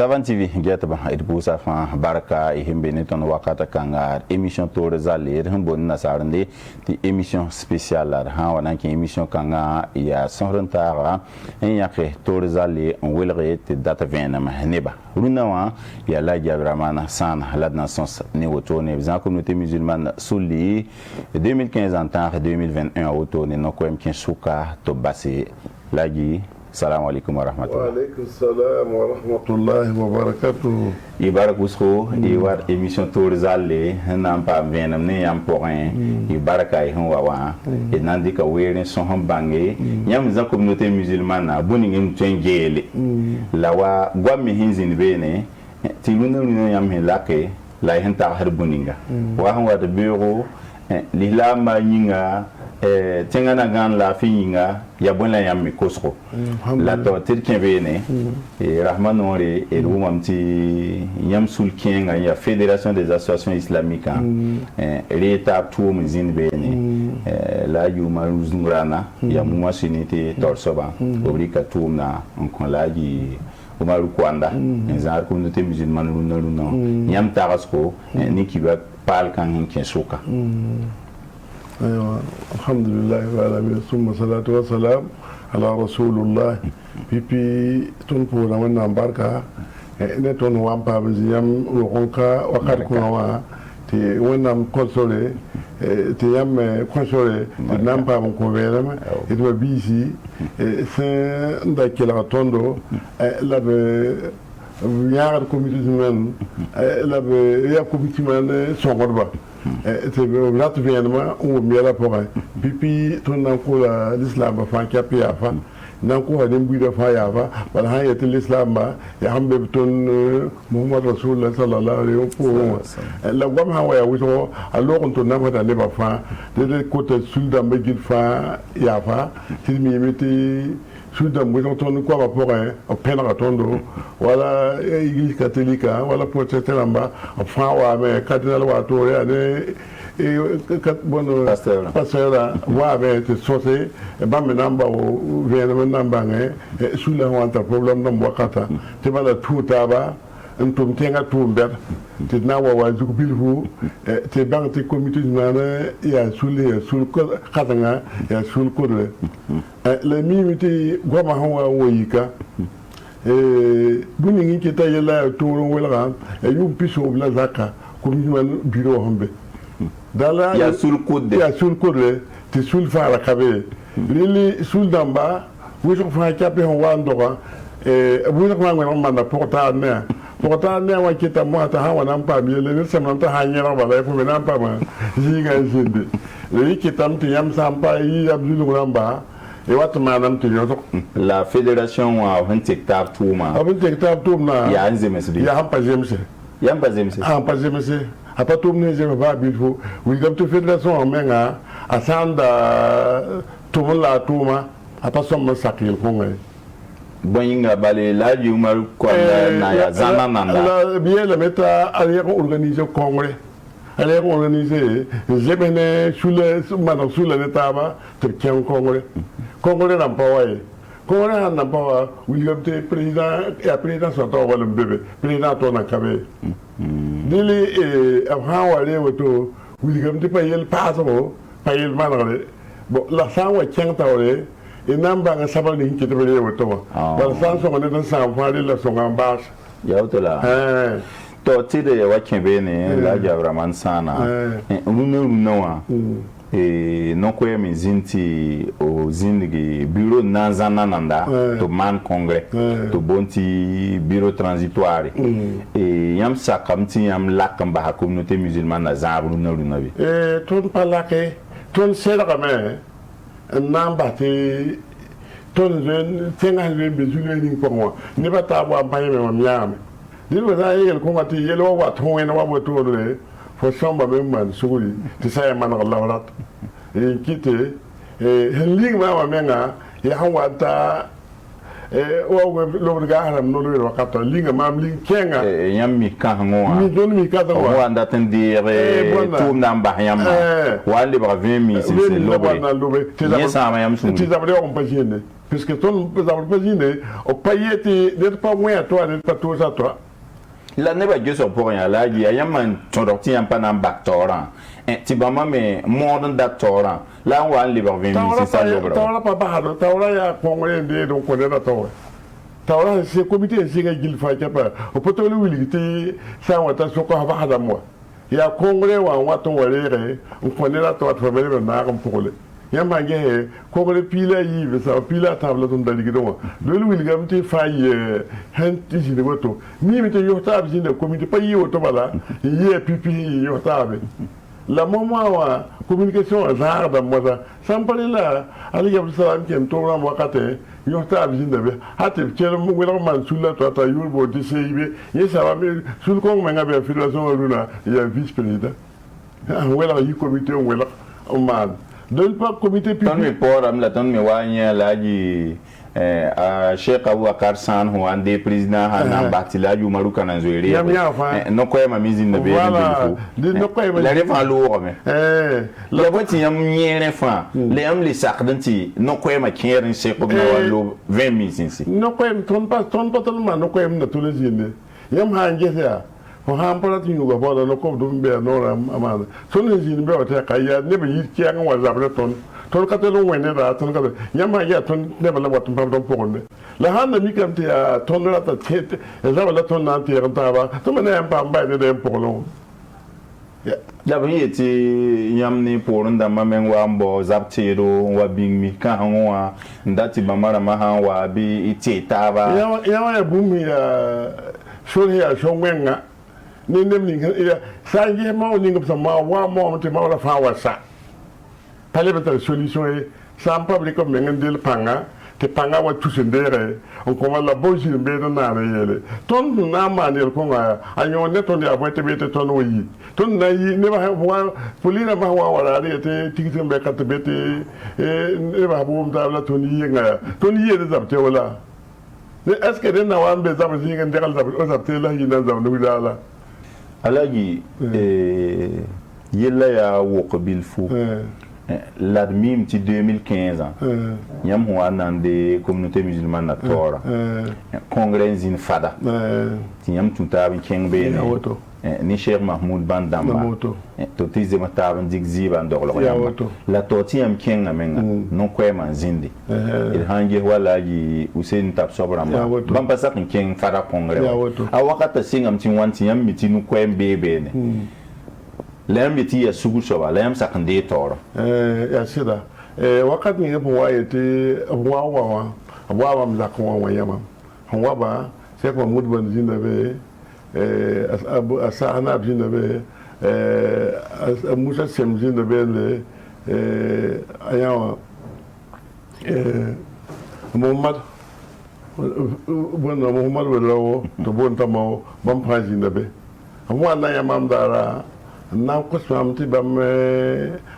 Savan TV getba idbusa fa baraka ihimbe ne ton wakata kanga émission tour zalir hambon nasarande ti émission spéciale ha wana ki émission kanga ya sonrentara en yake tour zali on welre te data venama neba runawa ya la jabramana sana ladna sens ne woto ne bizan communauté musulmane souli 2015 en temps 2021 auto ne no ko emkin suka to basi lagi. Salam alaikum wa rahmatullah. Wa alaikum salam wa rahmatullahi wa barakatuh. Ibarak usro iwar émission tour zalle nan pa venam ne yam porin ibaraka i hon wawa e nan dika werin son hon bange yam za communauté musulmane na boni ngem tengele lawa gwami hinzin bene ti lunu yam hilake la hen ta har boninga wa hon wa de bureau lila ma nyinga tengana gan la finga ya bon la yam mi kosro la to tirken bene e rahmanore e rumamti yam sulkenga ya fédération des associations islamiques l'état tout muzin bene la yuma uzurana ya muma sinite torsoba obrika tumna on kon laji umaru kwanda nzar communauté musulmane luna yam tarasko ni kiba pal kan hin suka. أيوة الحمد لله والعالمين ثم صلاة والسلام على رسول الله بيبي تنبونا من نمبركا نتون وامبا بزيام وقنكا وقركنا تي ونام كونسولي تي يام كونسولي نامبا من كوفيرم يتبع بيسي سن دا كيلا توندو لاب يار كوميتي من لاب يا كوميتي من سوغربا c'est là tu viens ou mieux là pour pipi ton encore l'islam fa kapi afa nanko dem bi da fa ya fa bal ha ya l'islam ba ya hambe ton muhammad rasulullah sallallahu alaihi wasallam la gom ha wa ya wuto alors on ton na da ne ba fa de côté suldan be gil fa ya fa ti mi meti suldan bu ton ko ba pour un penra tondo wala église catholique wala protestant ba fa wa me cardinal wa to ya ne bon pasteur wa be te sote ba me namba o vient me namba nge sulla wanta problème no wakata te bala tuta ba entum tenga tumber te na wa zuku bilfu te bang te comité nana ya sulle sul ko katanga ya sul ko le mimiti goma hawa woyika buni ngi kita yela turu wela yum piso bla zaka comité man bureau hambe dala ya sul kode te sul fara kabe lili sul damba wujo fa kape hon wandoka wujo fa ngwan manda porta ne wa kita mo ta hawa nan pa bi le semna ta hanyera bala fu nan pa ma jiga jinde le kita mti yam sampa yi abdulu ngamba e wat manam ti yoto la fédération wa hektar touma ya anze mesdi ya hampa jemse hampa jemse apa toumne je ba bilfo wi gam to fédération en menga asanda tumla tuma apa som sakil ko ngai boyinga bale la yumar ko na ya zana nanda la bien la meta aller organiser congrès aller organiser jebene sous le taba te kien congrès n'a pas William te président et président sont au le bébé président ton akabe dili avant aller auto William te payer le passeport payer le manale bon la sanwa kien tawle et namba nga sabal ni ki tebele auto la sanso on est dans sa fali la son ambasse ya autola to tide wa kembene la jabra sana unuwa non ko yemi zinti o zindigi bureau nanzana nanda to man congrès to bonti bureau transitoire et yam sakamti yam lakam ba communauté musulmane na zabru na runabi ton palake ton serame namba te ton jeune tenga le besoin ni pour moi ne pas t'avoir pas me miame dis vous avez ko ngati yelo wa to en wa to le fo samba même man suguri ti say man Allah rat e kite e lig ma menga ya hawata wa lo ga haram no lo wakata linga mam ling kenga yam mi kan ngoa mi don mi ka o wa nda tan dire tum nam ba yam wa le ba 20 mi c'est lobe ye sa ma yam sun ti zabre on pas gêné parce que ton zabre pas gêné o payete d'être pas moins à toi d'être pas toi à toi la ne ba je so pour rien la ji yam man ton dorti yam pa nam baktoran ti ba ma me modern doctoran la wa le ba 20 mi c'est ça le bro tawra pa ba do tawra ya kongre de donc on est là tawra c'est comité c'est ga gil fa pa o poto le wili ti sa wata so ko ba hada mo ya kongre wa wato wale on connaît la to to be na ko pole ya mange kongre pila yi be sa pila table ton dali gido le wili gam ti fa yi han ti ji de wato ni mi te yo ta bi de comité pa yi wato bala yi pipi yo ta be la moment wa communication azar da moza sampale la ali abdul salam kem to ram wakate yo ta bi be hate chere mu wala man sulla to ta yul bo de seybe ye sa ba me sul ko nga be fédération runa ya vice président wala yi comité wala o man don pas comité ton mi por am la ton mi wanya la ji a Cheikh Aboubacar San ho ande président han batila ju maruka na zoere no ko ma mizin na be ni no ko la refa lo me la boti yam nyere fa le am li sakdanti no ko ma kierin se ko na wallo 20 mizin si no ko ton pas tellement no ko na tous les yene yam ha ngesa ho ha ampara ti yugo boda no ko dum be no ram amana son les yene be o ta kaya ne be yit ki an wa zabre ton ka telo wene da ton ka nyama ya ton ne bala watum pam don pokonde la hanna mi kam te ton la ta tete e za bala ton na te ranta ba to me ne pam ba ne de pokolo ya la bi yeti yam ni porun da mamen wa mbo zaptero wa bingmi ka hanwa ndati bamara ma han wa bi ite taba ya bumi ya shori ya shongwenga ni nem ni ya sangi ma ni ngam sama wa mo te ma la fa wa sa pale betal solution e sam public comme ngandel panga te panga wa tusendere on ko wala boji be na yele ton na manel ko nga anyo ne ton ya bote bete ton wi ton na yi ne ba wa polina ba wa wala te tikitin be kat bete ne ba bu da la ton yi nga ton yi de zabte wala ne est ce que den na wa be zabte yi ngal dal zabte la yi na zabte wi dala alaji yella ya woqbil fu l'admim ti 2015 yam ho anande communauté musulmane na tora congrès zin fada ti yam tuta bin kengbe ni Cheikh Mahmoud Bandamba to tize mataban digziba ndoglo yam la to ti yam kenga menga non kwema zindi il hange wala ji Hussein tap sobrama ban pasa keng fada congrès a wakata singam ti wanti yam mitinu kwembe bene lambiti ya sugu soba lam sakande toro ya sida wakat ni bo wayete wa mzakwa wa yama wa ba se ko mud ban jinda be asana jinda be musa sem jinda be le ayawa Muhammad Muhammad walawo to bon tamo bam pa jinda be wa na yamam dara na ko samti bam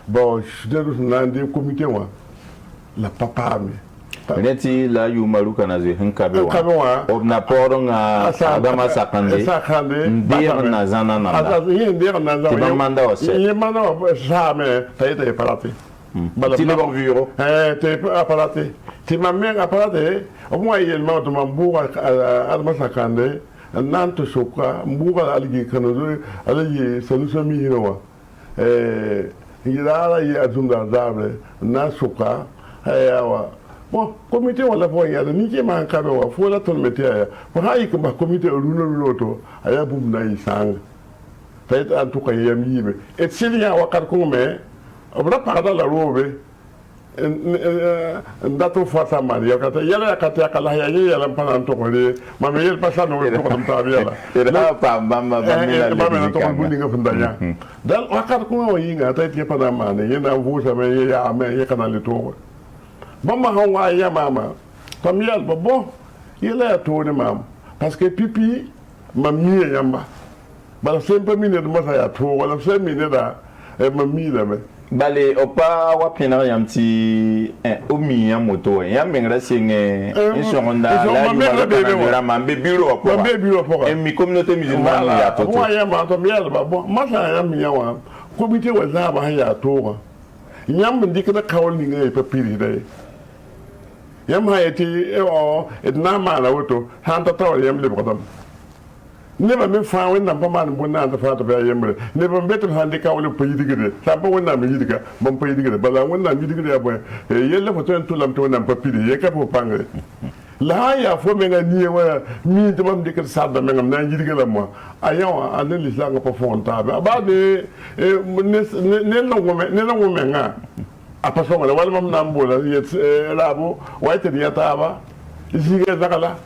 bo shderu na ndi comité wa la papa mi Neti la yu maruka na zwe hinkabe wa obna poronga adama sakande ndir na zana na asa ndir na zana ti manda wa se ye manda wa same taite parati ti le bon viro te parati ti mamen aparate o mo yel ma to mambuga adama sakande nanto soka mbuga aligi kanozo aligi solution mi hinowa yirala yi azunda zabre na soka ayawa bon comité wala fo ya ni ke man kabe wa fo la ton mete ya ko hayi ko ba comité rulo to aya bum na isang fait en tout cas yam yibe et silia wakar ko me obra parada la robe ndato fata mari yakata yala yakata kala ya yala panan to ko le ma me yel pasano to ko ta yala ira pa bamba bamba to ko buni nga fundanya dal wakar ko o yinga ta ti pana mane yena vusa me ya me ya kana le to bamba hawa ya mama tam yal bo yela ya to ne mam parce que pipi ma mi yamba bala sempre mine de masa ya to wala sempre mine da ma mi da me Bale opa wa pina yam ti o mi yam moto yam mengra singe insonda la ni la mambe biro ko mambe biro ko e mi communauté musulmane ya to wa yam ba to mi ya ba bon masa yam mi yawa comité wa za ba ya to yam ndi kana kawol ni ngai papiri dai yam ha yati o edna ma la woto han ta taw yam le ko neba me fa wonna ba man bonna da fa ta ba yemre neba betul hande ka wala payi digede ta ba wonna me yidiga bam payi digede bala wonna mi digede ya boy yella fa ton tulam to wonna papiri ye ka po pangre la ya fo me nga ni wa mi de mam dikel sadda me ngam na yidiga la mo ayo anen l'islam ko fonta ba de ne no mo me nga apa so wala mam nambola yet labo wa te ya ta ba isiga zakala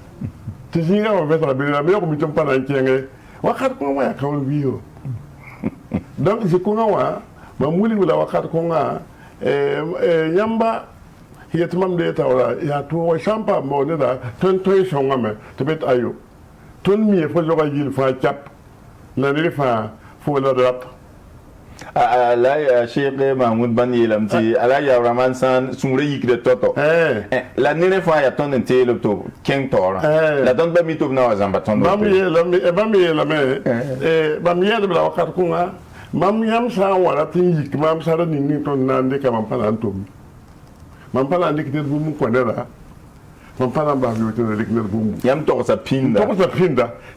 tizinga wa vetra bila me ko mitom pana nkenge wakat ko wa ka won biyo donc je ko wa ba muli wala wakat ko nga yamba yet mam de tawla ya to wa champa mo ne da ton toy songa me to bet ayo ton mi fo joga yil fa chap na ne fa fo la rat ala Cheikh Mahmoud Ban yelamti ala ya Rahman san sumre yikre toto la nene fa ya ton te lo to ken tora la don ba mi to na wazamba ton mam yelame bam yel bla wakat ko nga mam yam sa wala tin yik mam sa ni ni ton nande ka mam panan to mam panan dik te bu mu ko dera mam panan ba bi to dik ne bu yam to sa pinda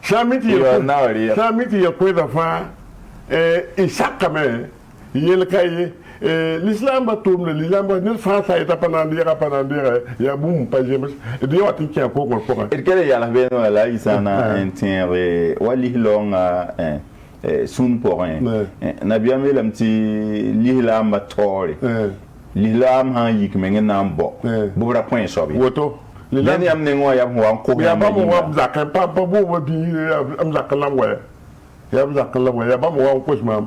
shamiti ya ko da fa isakame yel kay l'islam ba tum le l'islam ba ne fa sa eta panandira ya bum pa jemes de watin ki ko ko et kele ya la beno la isana entere wali longa sun porin na biya melam ti l'islam ba tori l'islam han yik mengen nam bo bubra point sobi woto l'islam yam ne ngo ya ko ya ba mo wa zakka pa bo bi am zakka lam wa ya ba mo wa ko mam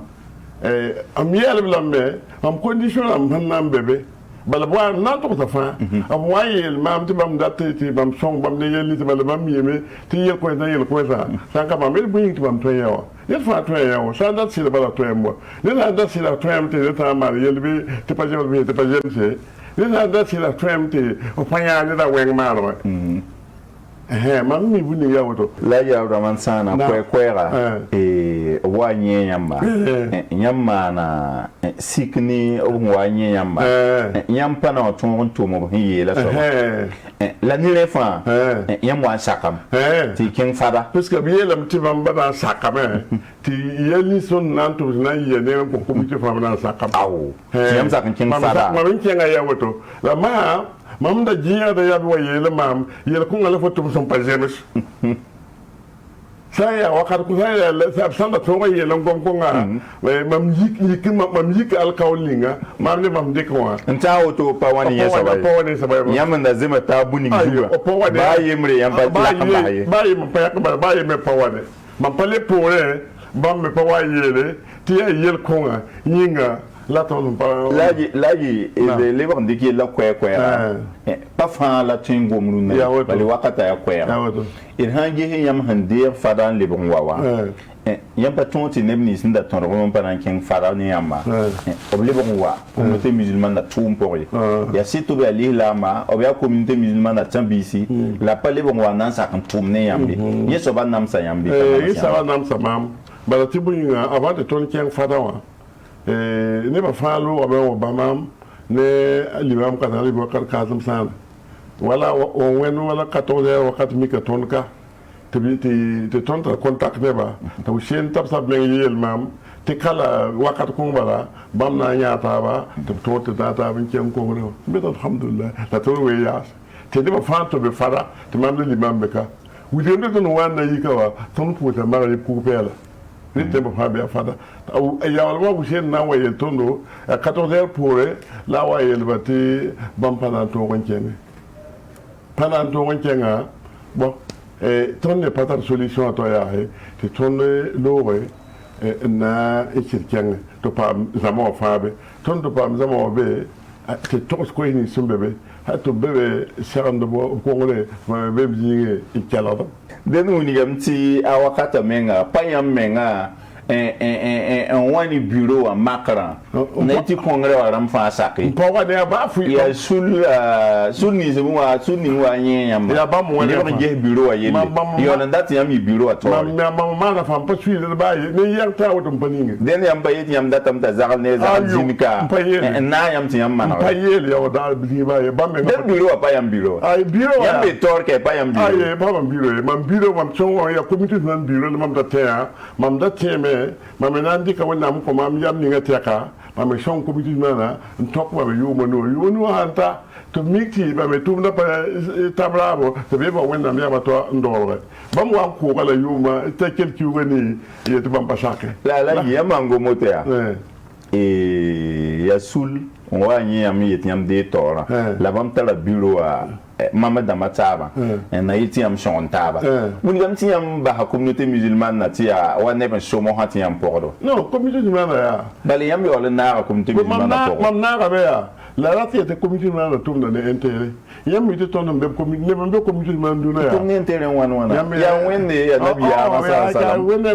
am yel blamme am condition am nan bebe bala bo na to ta fa am wayel mam ti bam datte ti bam song bam ne yel ti bala bam yeme ti yel ko sa san ka bam bu yiti bam to yawa yel fa to yawa sa dat si bala to mo ne na dat si la to am ti ta ma yel bi ti pa jëm bi ti pa jëm se ne na dat si la to am ti o pa ya ne da weng ma ro mam mi bu ni yawo to la ya Rahman sana kwera wa nye nyamba na sikni wa nye nyamba na to mo hiye la so la ni le fa nyamba sakam ti ken fada parce que bien la mti bamba na sakam ti yeli son nan to na ye ne ko ko mi fa na sakam aw nyamba sakam ken fada ma min ken yawo to la mam da jiya da ya biwa yele mam yele ko ngala fotum son pa jemes saya wakat ko saya la sanda to ga yele ngom ko nga mam yik al kawlinga mam le mam de ko nta auto pa wani yesa ba nyam da zema ta buni juba ba yemre yam ba la kan ba ye ba yem pa yak ba yem pa wane mam pa le pore bam me pa wa yele ti yele ko nga yinga la ton pa laji le ba ndiki la kwe pa fa la tingo mruna bali wakata ya kwe il hangi yam handir fadan le bon wawa yam pa tonti nebni sinda ton ron pa nan ken fada ni yamba oble bon wa communauté musulmane na tum pori ya situ be ali lama obya communauté musulmane na tambisi la pa le bon wa nan sa kan tum ne yambi yeso ba nam sa yambi yesa ba nam sa mam bala tibunga avant de ton ken fada wa ne ba falo o ba mam ne limam ka tali bo kar kazum san wala o wen wala 14 wakati mi ka tonka te tonta contact ne ba to shen tap sab me yel mam te kala wakati ko bala bam na nyaata ba te to data bin kem ko rew be alhamdulillah la to we ya te de ba fanto be fara te mam limam be ka wi de ndo wan na yikawa ton puta mara ku pela nite ba fa be fada ya wala wa shen na wa yel tondo 14 pour la wa yel bati bam pana to gonchene pana to goncenga bon ton ne pas de solution à toi ya te ton lowe na ekirkenga to pa zamo fa be ton to pa zamo be te to ko ni sumbebe hato bebe serando bo kongole ma bebe jinge ikala den woni gamti awakata menga payam menga en wani bureau a makran na ti congrès wa ram fa sakri pa wa ne ba fu ya sul ni zemu wa sul ni wa nyen yam ya ba mo ne ba je bureau wa yele yo na dat yam bureau a to ma na fam pa suite ba ne yang ta wa dum paninga den yam ba yeti yam datam ta zagal ne za jimika na yam ti yam mana pa yele ya da bi ba ye ba me den bureau pa yam bureau ay bureau yam be tor ke pa yam bureau ay ba mam bureau mam chongo ya comité nan bureau mam da te mam da te me mam nan di ka wona ko mam yam ni ngata ka mam chon comité nan top ba yu mo no hanta to miki ba me tum na pa tabrabo to be ba wona mi ba to ndore bam wa ko kala yu ma te quelques woni ye to bam pasake la yamango motea ya sul on wa nyi yam yet yam de tora la bam tala bureau a mama dama taba na yiti yam shon taba mun gam ti yam ba ha communauté musulmane na ti ya wa ne ben shomo ha ti yam pordo non communauté musulmane ya bale yam yo le na communauté musulmane pordo mam na ga ya la rati te communauté musulmane tum na ne intérêt yam mi te ton be communauté ne be communauté musulmane duna ya tum ne intérêt wana ya wende ya nabi ya masa salam wende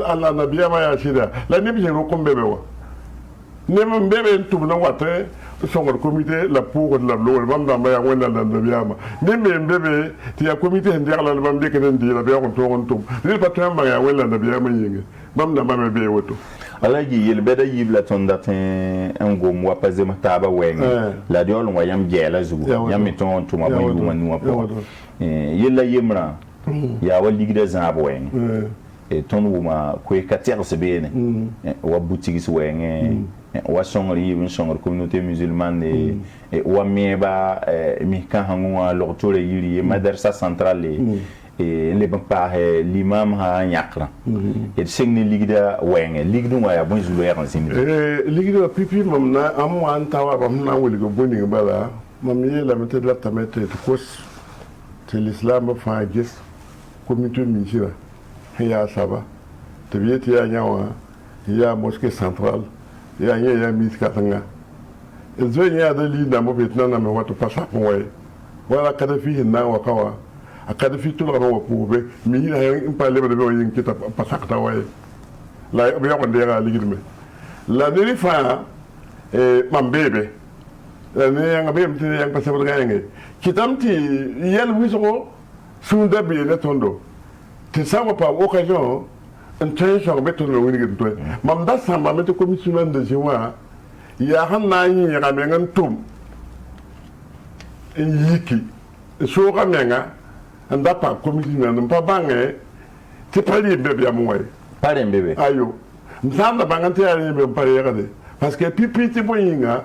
Allah nabi ya ma ya shida la ne bi ko kombe be wa ne mam bebe tum na wate songor comité la pour la loi bam da ya wenda la biama ne me bebe ti ya comité ndir la bam de kenen di la be on to ni pa tan ba ya wenda la biama yinga bam da ma be woto ala yi yel beda yibla ton datin ngom wa paze mataba wenga la diol wa yam jela zugo yam ton to ma bayu manu wa po yella yemra ya wa ligida zabo wenga e ton wuma ko kater se bene wa boutique se wenga wa songri yibin songor communauté musulmane et wa mieba mi kan hanwa lortore yiri madrasa centrale et le ba l'imam ha nyakra et segni ligida wenge ligdu wa ya bon zulu yaran simi ligida pipi mam na am wan tawa bam na woli go boni bala mam ye la mete la tamete kos te l'islam fa gis communauté musulmane ya saba te bieti ya nyawa ya mosquée centrale ya mis katanga zo ya da li na mo betna na me wato pasa ko way wala kada fi na wa kawa akada fi to ro ko be mi na en pale be be yin kita pasa ta way la be ya ko ndera ligidme la ne fa mam bebe la ne ya ngabe mti ya pasa ko ga nge kitamti yel wiso sunda be ne tondo te sawa pa occasion intention beto no wini gito mam da samba meto commission de jiwa ya hanna yin ya mengan tum yiki so ga menga anda pa commission no pa bange ti pali bebe amwe pare bebe ayo msanda bangante ya be pare ya de parce que pipi ti boyinga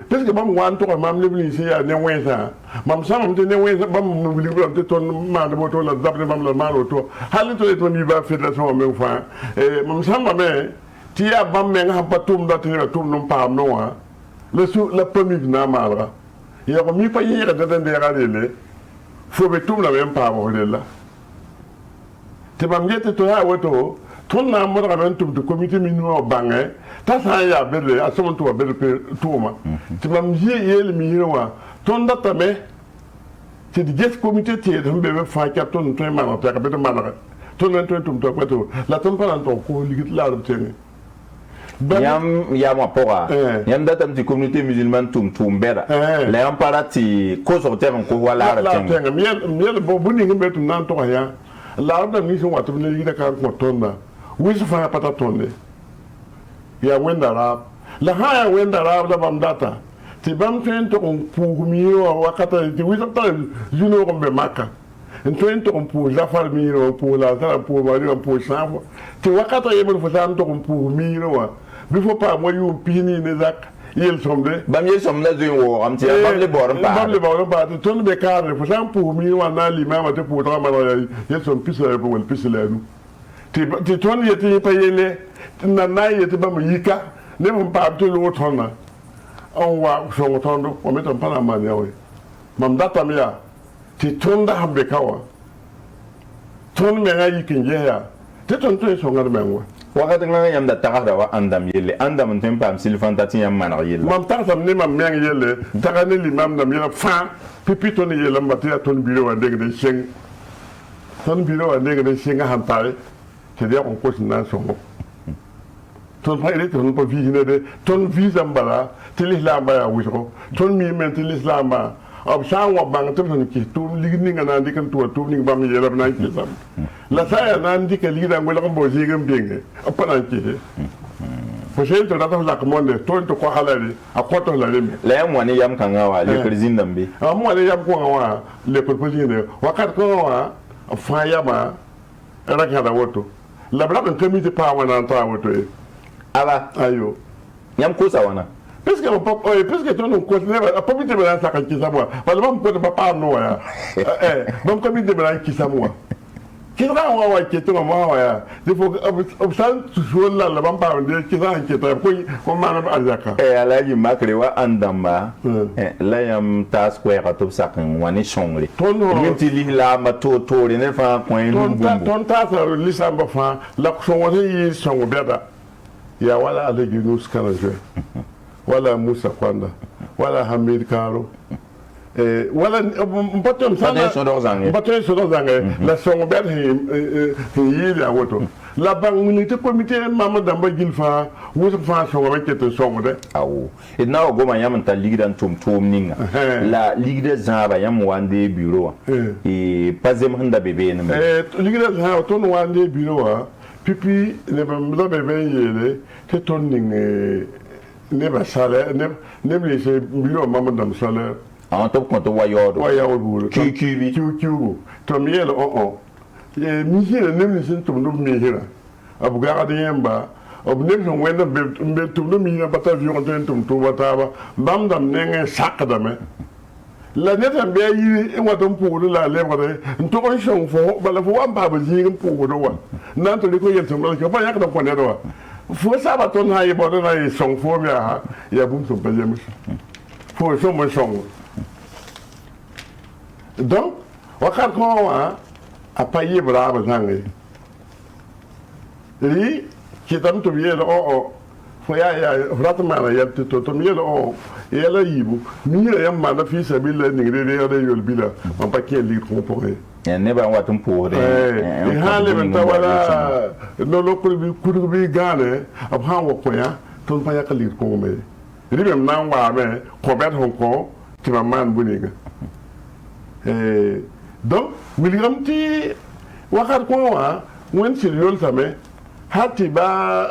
parce que bam wan to mam lebli ci ya ne wensa mam sam te ne wensa bam mo li blam te ton ma de moto la dabne mam la maro to halin to ni ba fédération me fa mam sam me ti ya bam me nga patum da te tum no pam no wa le su la pami na mara ya ko mi pa yira de de rale fo be tum la même pa mo de la te bam yete to ya woto ton na mo da ben tum de comité minimo bange ta sa ya bele a so to bele tuma ti mam yel mi wa ton da tame ti di get comité ti de be fa ka ton to ma ta ka be ma na ton to tum to ko to la ton pa to ko ligit la do tene yam apora yam datam ti communauté musulmane tum bera la yam parati ko so tem ko wala la tenga miel bo buni ngi betum nan to ya la da mi so watu ne ligida ka ko tonna wisu fa pata tonne ya wenda rap la haya wenda rap da bam data ti bam tento on pugmiyo wakata ti wisu ta juno ko be maka en tento on pu la far miro pu la ta pu mari pu safo ti wakata yebul fo sam to on pugmiyo wa bi fo pa mo yu pini ne zak yel somde bam yel somna zo wo am ti bam le borom pa ton be cadre fo sam pugmiyo wa na li mama te pu to ma yel som pisale ko wal pisale nu ti ton yeti pa yele na na yeti ba mu yika ne mu pa to lo tonna on wa so tondo o meto pa na ma ne we mam data mi ya ti ton da hambe kawa ton me ga yikin je ya ti ton to so ngar menwa wakati nga yam da taga wa andam yele andam tem pam silfan tati yam man yele mam ta sam ne mam meng yele taga ne limam da mi la fa pipi ton yele mbati ya ton biro wa deg de sheng ton biro wa deg de sheng han pare c'est dire on cause nan songo ton fa ile ton pa vie de ton visa mbala te l'islam ba ya wito ton mi men te l'islam ba ob sa wa bang te ton ki tu ligni nga nan dikan tu ni ba mi yela na ki sam la sa ya nan dikal ligda ngola ko bo jigam binge apana ki fo sey to data la ko monde to ko halali akoto la lemi la yam wani yam kan gawa le president dambe mo le yam ko gawa le president wakat ko wa fa yama raka da woto la bla kan comité pa wana ta woto aba ayo yam ko sa wana parce que tu non continue a pas vite de ça qui ça moi parce que bon pas non ya bon comité de qui ça moi qui va on va qui tu moi ya il faut observe toujours là la ban pas de qui ça qui ta ko ma na azaka alaji makre wa andamba la yam ta square to sakan wani shongre minti li la ma to ne fa ko ton ta lisamba fa la so woni yi songo beda ya wala alegi nus kana je wala Musa Kwanda wala Hamid Karo wala mbaton sana mbaton so zange la songo bet yi ya woto la bang unité comité mama damba gilfa Musa fa songo wekete songo de awo idna go ma yam ta ligdan tum ninga la ligda zaba yam wande bureau pazem handa bebe ne ligda zaba ton wande bureau pipi ne ba bebe yele te ton ninge ne ba salaire ne me c'est bureau maman dam salaire en top compte wayodo bulu kiwi to miel mi hira ne me sin tum dum mi hira abu ga da yamba abu ne so wenda be tum dum mi na bata vi on tum to bata ba bam dam ne nge sakda me la neta be yi en wato mpulu la le ko de to ko shon fo bala fo wa ba ji mpulu do wa nan to ko yel tum ko ba yak da ko ne do wa fo saba ton ha yi bodo na yi song fo mi ha ya bum so baje mi fo so mo song donc wakar ko wa apaye brava zangi li ki tam to biye o fo ya ratma na ya to mi o ya la yibu mi ya ma na fi sabila ni re ya de yol bila on pa ke li ko po ne ba watum pore hale ben tawala no lo ko bi gane ab ha wo ko ya ton pa ya kalir ko me ribem nan wa me ko bet hon ko ti ma man buniga donc william ti wakar ko wa wen sil yol tame hati ba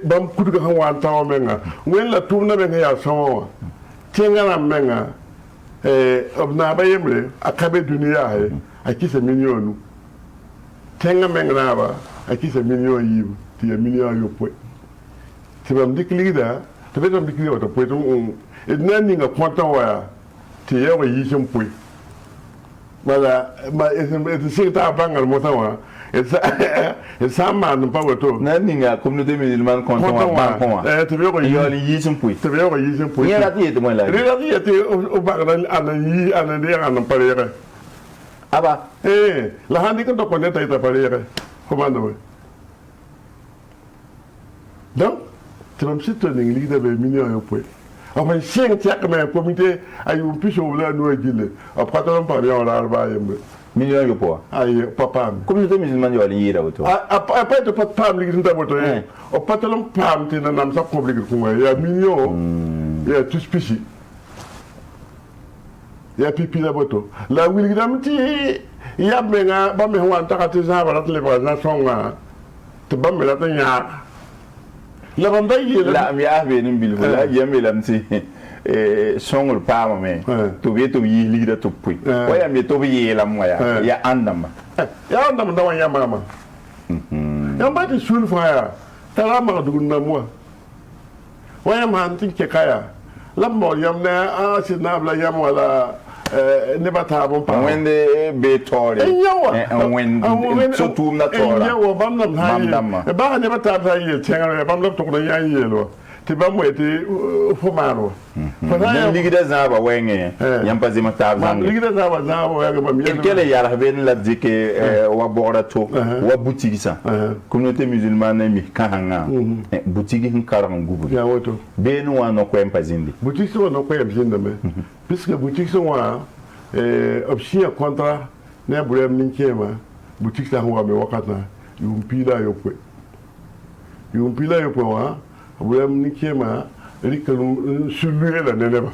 bam kuduga han wa taw menga wen la tourna be ya so tinga menga obna ba yemre akabe duniya he akisa milionu tenga menga ba akisa milion yibu ti milion yo po ti bam diklida to be bam diklida to po to edna ninga kwanta wa ti ya wa yishim po wala ma et sita bangal motawa esa man pa woto na ninga communauté musulmane konton wa banko wa to be ko yishim po to be ko yishim po ya rati et mo la rati et o bagran anan de anan parere aba la handi ko to koneta ita parere commande we donc tu vas me citer une ligue de millions yo po enfin sing tiak me comité ay un piso wala no gile après to on parler on la ba yembe millions yo po ay papa communauté musulmane yo ali yira auto après to pas pam ligue nda boto o patalon pam ti na nam sa compliqué ko ya millions ya tout spécial ya pipi la boto la wilgam ti ya menga ba me wan ta ka za ba le ba na songa to ba me la ta nya la ban da yi la mi ahbe nim bil la yame lam ti songul pa me to be to yi ligda to pui wa ya me to be lam wa ya andam da wan ya mama ya ba ti sul fa ya tara ma dugun na mo wa ya man ti ke kaya la mo yam na si na bla yam wala ne ba ta bon pa wende be tore when so tu na tora ya wo bam nam ha ba ne ba ta ta yi tenga bam lo to ko ya yi lo ti ba mo ti fo maro fa ligida zaba wenge yam pa zima ta zang ligida zaba ya ga bam ya kele ya la ben la dike wa bora to wa boutique sa communauté musulmane mi kahanga boutique hin karan gubu ya woto benu wa no ko en pazindi boutique so no ko en pazindi me puisque boutique so wa option contrat ne bulem ninkema boutique sa wa me wakata yumpila yokwe wa abuyam nikema rikalum suluye la neneba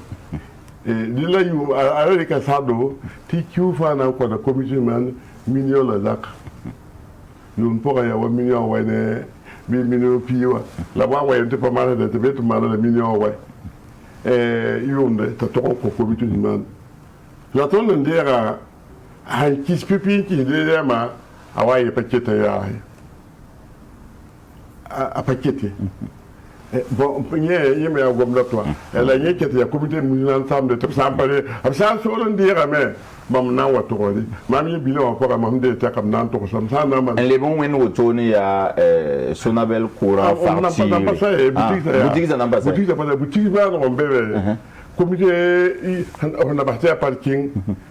dila yu ala ka sado ti kiufa na ko da committee man million la zaka yum poka ya wa million wa ne bi million piwa la wa te pas mal de te betu mal la million wa yum ta to ko committee man la ton ndera hay kis pipi ki de ma awaye pakete ya a pakete bon nye me ya gomna to ela nye kete ya comité municipal ensemble de sampare am sa so don dira me mam na wato ri mam ye bilo ko mam de ta kam nan to sam sa na man les bons wen woto ne ya Sonabel courant farci boutique ça n'a pas ça boutique ba no bebe comité on a parti à parking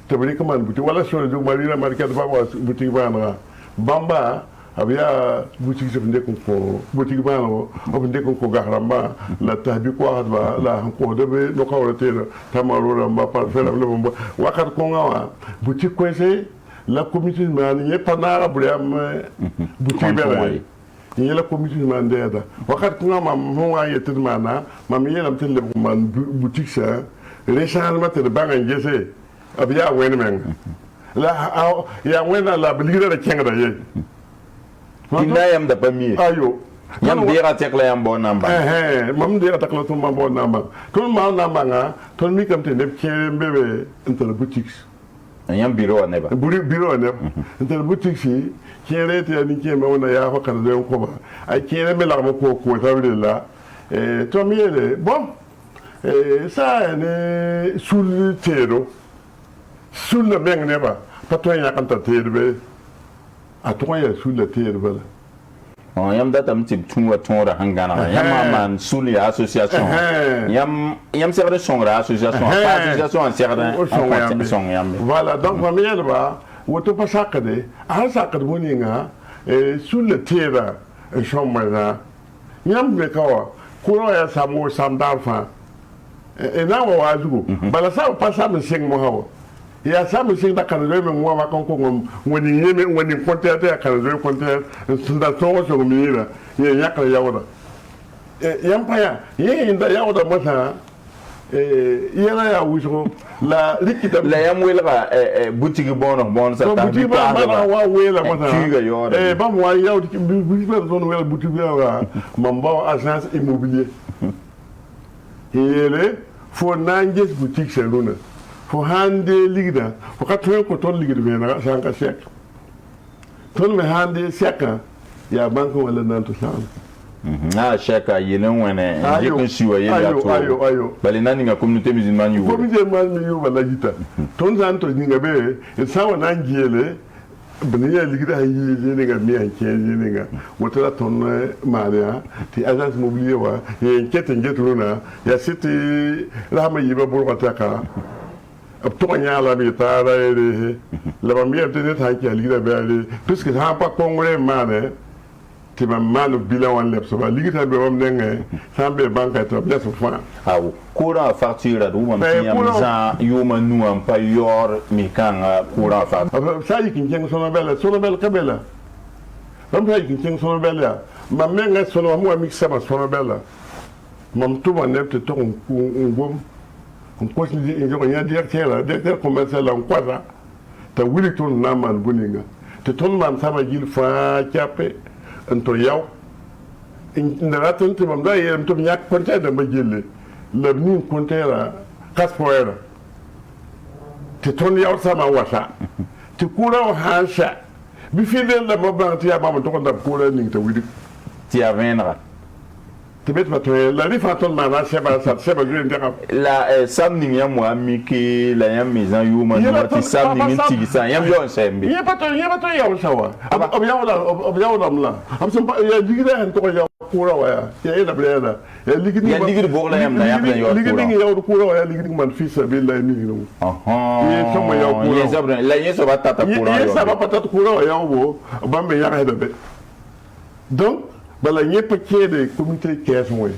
te bari comment boutique wala so do marina market ba boutique ba na bamba abia boutique je ndé ko boutique ba no o ndé ko gahramba la tahbi ko hadba la ko de be no ko rete tamaro ramba par faire le bomba wakat ko ngawa boutique ko c'est la communauté man y panara briam boutique bele y la communauté man deda wakat ko ngama mo wa yetir mana mam yelam tel le man boutique ça récemment te banga ngese abia wen men la ya wena la bilira de kenga ye Kinda yam da pami ayo yam dira tekla yam bon namba mam dira tekla to mam bon namba to ma namba nga to mi kam te ne kien bebe entre boutiques yam bureau ne ba bureau ne entre boutiques si kien rete ya ni kien me wona ya ko kan de ko ba ay kien me la ko ta wele la to mi ele bon ça ne sul tero sul le beng ne ba patron ya kan ta tero be a to ya sul le tero ba yam data mtib tunwa tonra hangana yam man suli association yam serre songra association en serre son yam voilà donc famille ba woto pa sakade a sakade moninga sul le tero chomana yam be kawa kuro ya samu samdarfa na wa wazugo bala sa pa sa me sing mo hawo ya sa me sing da kan re me mo wa kon ko woni yeme woni kontere ya kan re kontere sunda to so mi ira ye yakra yawda yam pa ya ye inda yawda mo sa yena ya wuso la rikita la yam welga boutique bon sa ta boutique ba wa wela mo sa ba mo yawdi boutique ba zone wela boutique ba mambo agence immobilier yele fo nanjes boutique seluna fo hande ligda fo katwen ko ton ligda be na sanka sek ton me hande seka ya banko wala nanto sana sheka yelen wene jekun siwa yele to ayo bali nani nga communauté musulmane yu communauté musulmane yu wala jita ton zanto ninga be e sawa nangiele bniya ligida hayi ne ga mi anke ne ga wata ton maria ti agence immobilier wa ye nkete ngetruna ya city rahma yiba burqata ka to nyala mi tara ere la ba mi te ta ki ligida be ale puisque ha pa kongre mane ti ma manu bilan wan lep so ba ligida be wam nenge sambe banka to bien so fa aw courant facture du mam yam za yuma nu am pa yor mi kanga courant facture sa yikin jeng sono bella kabela ram sa yikin jeng sono bella ma menga sono mo mi sama sono bella mam tuba nepte to ngom on continue de jogo nya directeur commercial en quadra ta wili ton naman buninga te ton man sama gil fa chape ento yaw ndara ton te mam da yem to nyak konta da ma jelle le ni kontera kaspoera te ton yaw sama wasa te kura hansa bi fidel da mabanti ya mama to da kura ni te wili ti avenra te bet pato la rifa ton mana seba green dera la samning ya mo amiki la yam mizan yuma no ti samning ti sa yam yo sembe ye pato ya sawa ob ya la am sem ya digida han to ya kura wa ya ina breda ya ligidi bogla yam na yam yo ligidi ya kura wa ya ligidi man fisa billahi ni no ye somo ya kura ye sabra la ye so batata kura ye saba patata kura wa ya bo bambe ya hada be donc bala ñepp ciede comité caisse moy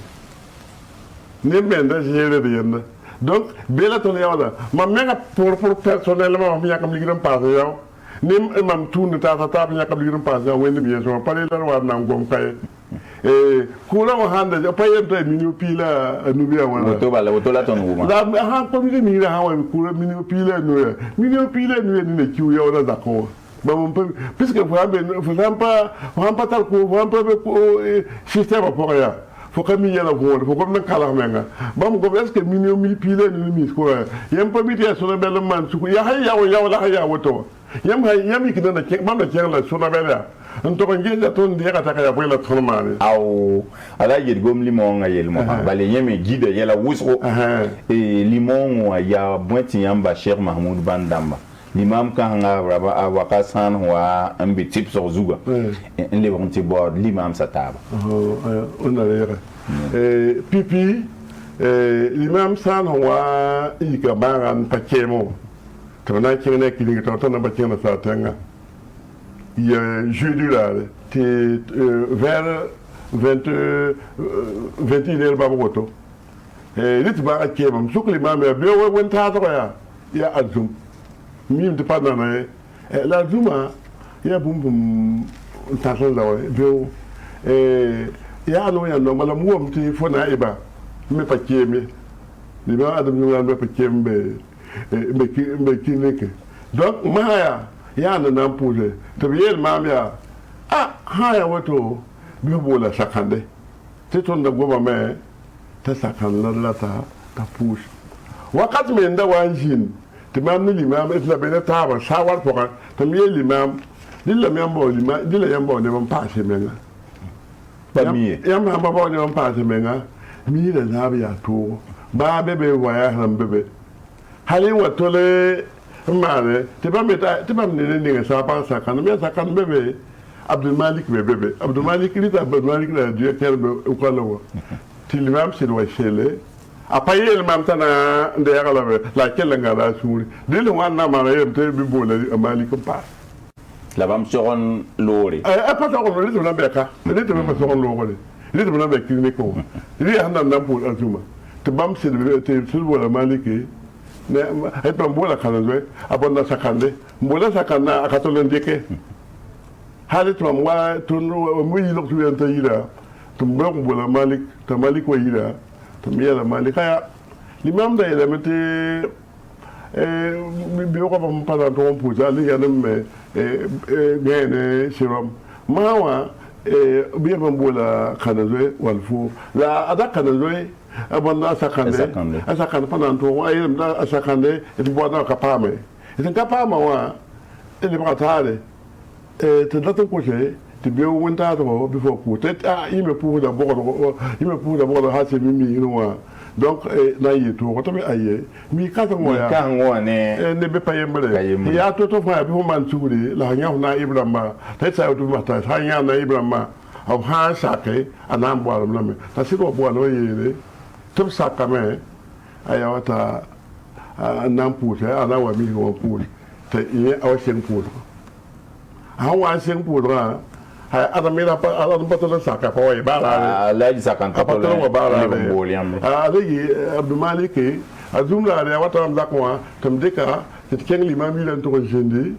ne benda géré de yenda donc bela ton yawda ma menga pour personnellement mi yakam ligidam passé yaw nim imam tun ta nya ka lirin pa za wen bi so pare la wa na ngom kay kula wa handa ja pa yenta minu pila nu biya wala woto la ton wuma da ha ko mi ni ha wa kula minu pila nu ne kiu ya wala zakon ba mon peu puisque faut pas tal ko faut pas système pour ya faut que mi yela ko faut comme na kala menga ba mo go est-ce que minu pila ni ko yam pa mi te so na bel man su ya la ya woto yam ki na ke mam na ke la so na bel ya nto ko ngel ton de ka ta ya la ton mane aw ala yel gom limon nga yel mo bale yeme gide yela wusro e limon wa ya boiti yamba Cheikh Mahmoud Bandamba l'imam kan nga raba awaka san wa ambi tip so zuga en le bon ti board l'imam sataba on a l'air pipi l'imam san wa ika baran pakemo to na kine ki ni to na bakena sa tanga il y a jeudi là vers 21h baboto lit ba akema sukli mame be won ta to ya azum mim de pas dans la zuma ya bum ta so la be ya no ya no mala mu mti fona iba me pa kemi ni ba adam ñu me pa kembe me ki nek donc ma ya na nan puje to biel mam ya haya wato bi bola sakande te ton da goma me ta sakan la ta push wakati me nda wanjin te mam ni limam et la bena taba sawar poka to mi limam dilla mi ambo limam dilla yambo ne mon passe menga ba mi yam ha babo ne mon passe menga mi da zabi ya to ba bebe waya han bebe halin watole mare te ba ne ne sa pa sa kan me sa kan bebe Abdul Malik bebe Abdul Malik ni ta Abdul Malik la directeur be ko lawo ti limam si do chele apa yel mam tana de ya la la kella ngala suri de le wana mara yem te bi bola Malik pa la bam soron lori pa ta ko le to na beka le to ma soron lori le to na be kini ko le handa na pour azuma te bam si te bola Malik ne et pa mbola kanazwe abonna sakande mbola sakana akatolo ndeke hali to mwa to mo yi lo to yanta yira to mbo mbola Malik to Malik wa yira to miyala Malik ya limam da ila mete bi ko ba pa to puja li ya me ngene sirom mawa bi ko mbola kanazwe walfu la ada kanazwe abonna sakande pendant to ay da sakande et bo da kapame et kapama wa ele bratale te dato ko je te bi wonta to before ko te ime pour d'abord ha se mimi no donc na yi to ko to mi aye mi ka to mo ya ka ngo ne be paye mbele ya to fa bi man suguri la nya na ibrahima te sa to mata ha nya na ibrahima au ha sakai anam bo alam lame ta siro bo no yele tum sakame ayawata nan puta ana wa mi ko puta te ye awashen puta hawa shen puta ha adamira pa adam patala saka pa wa bara la sakan ka patala wa bara le boliam ali Abdul Malik azumla ya wata am zakwa tum deka te ken limami lan to jende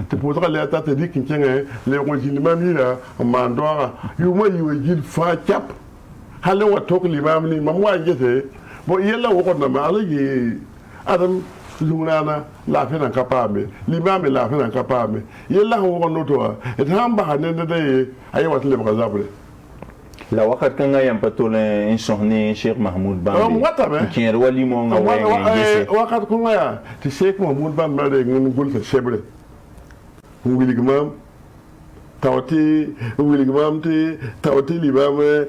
te puta le ta te dikin ken le ko limami la mandora yuma yiwe fa chap hale wa tok limam ni mam wa jete bo yella wo ko na ma alaji adam lunana la fe nan kapame limam la fe nan kapame yella wo ko no to et hamba hanen de ay wat le bazable la wakat kan ngayam patole in sohni Cheikh Mahmoud Bambi ki wali mo nga wakat ko ngaya ti Cheikh Mahmoud Bambi de ngun gul ta sebre nguli gmam tawti wiligmam ti tawti limam be